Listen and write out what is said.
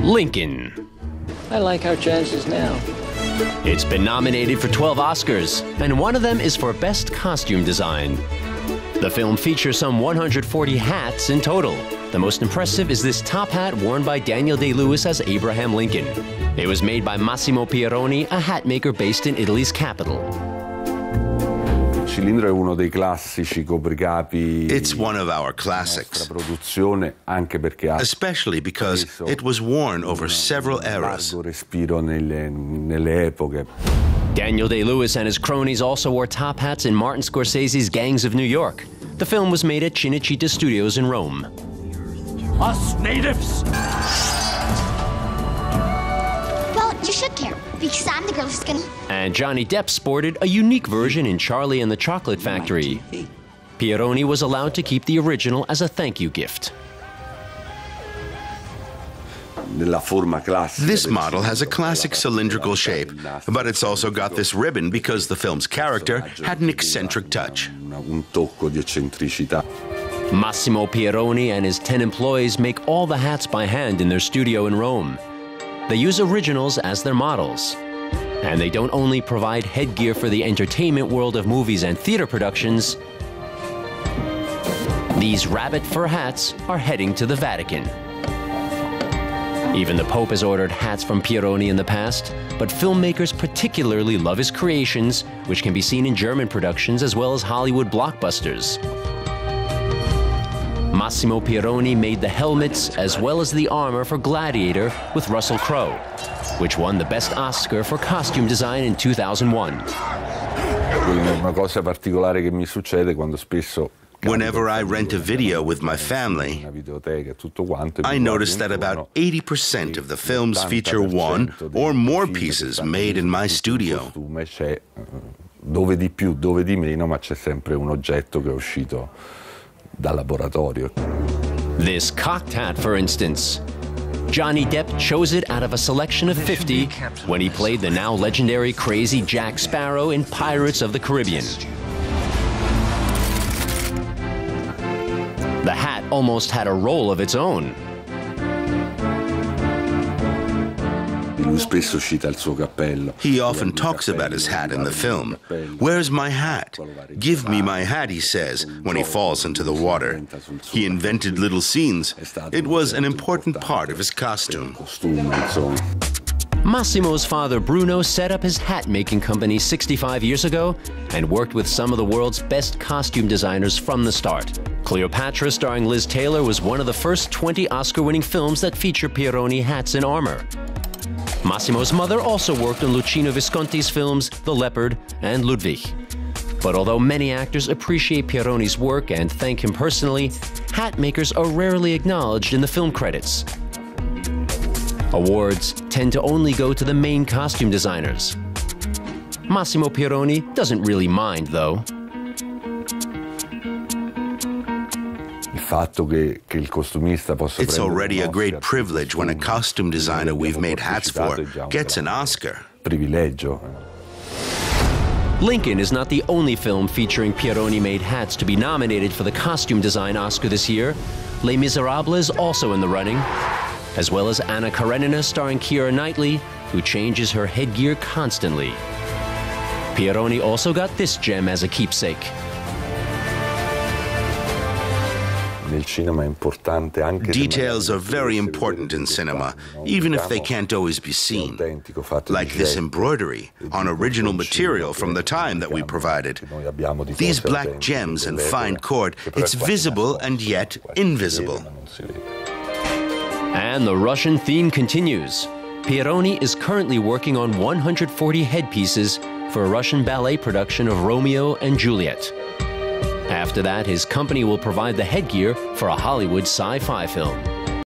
Lincoln. I like our chances now. It's been nominated for 12 Oscars, and one of them is for Best Costume Design. The film features some 140 hats in total. The most impressive is this top hat worn by Daniel Day-Lewis as Abraham Lincoln. It was made by Massimo Pieroni, a hat maker based in Italy's capital. It's one of our classics, especially because it was worn over several eras. Daniel Day-Lewis and his cronies also wore top hats in Martin Scorsese's Gangs of New York. The film was made at Cinecittà Studios in Rome. Us natives! Well, you should care, because I'm the girl who's gonna... And Johnny Depp sported a unique version in Charlie and the Chocolate Factory. Pieroni was allowed to keep the original as a thank you gift. This model has a classic cylindrical shape, but it's also got this ribbon because the film's character had an eccentric touch. Massimo Pieroni and his 10 employees make all the hats by hand in their studio in Rome. They use originals as their models. And they don't only provide headgear for the entertainment world of movies and theater productions. These rabbit fur hats are heading to the Vatican. Even the Pope has ordered hats from Pieroni in the past, but filmmakers particularly love his creations, which can be seen in German productions as well as Hollywood blockbusters. Massimo Pieroni made the helmets as well as the armor for Gladiator with Russell Crowe, which won the Best Oscar for Costume Design in 2001. Whenever I rent a video with my family, I notice that about 80% of the films feature one or more pieces made in my studio. This cocked hat, for instance. Johnny Depp chose it out of a selection of 50 when he played the now legendary crazy Jack Sparrow in Pirates of the Caribbean. The hat almost had a role of its own. He often talks about his hat in the film. "Where's my hat? Give me my hat," he says when he falls into the water. He invented little scenes. It was an important part of his costume. Massimo's father, Bruno, set up his hat-making company 65 years ago and worked with some of the world's best costume designers from the start. Cleopatra, starring Liz Taylor, was one of the first 20 Oscar-winning films that feature Pieroni hats and armor. Massimo's mother also worked on Luchino Visconti's films The Leopard and Ludwig. But although many actors appreciate Pieroni's work and thank him personally, hat makers are rarely acknowledged in the film credits. Awards tend to only go to the main costume designers. Massimo Pieroni doesn't really mind, though. It's already a great privilege when a costume designer we've made hats for gets an Oscar. Lincoln is not the only film featuring Pieroni-made hats to be nominated for the Costume Design Oscar this year. Les Miserables is also in the running, as well as Anna Karenina starring Keira Knightley, who changes her headgear constantly. Pieroni also got this gem as a keepsake. Details are very important in cinema, even if they can't always be seen. Like this embroidery on original material from the time that we provided. These black gems and fine cord, it's visible and yet invisible. And the Russian theme continues. Pieroni is currently working on 140 headpieces for a Russian ballet production of Romeo and Juliet. After that, his company will provide the headgear for a Hollywood sci-fi film.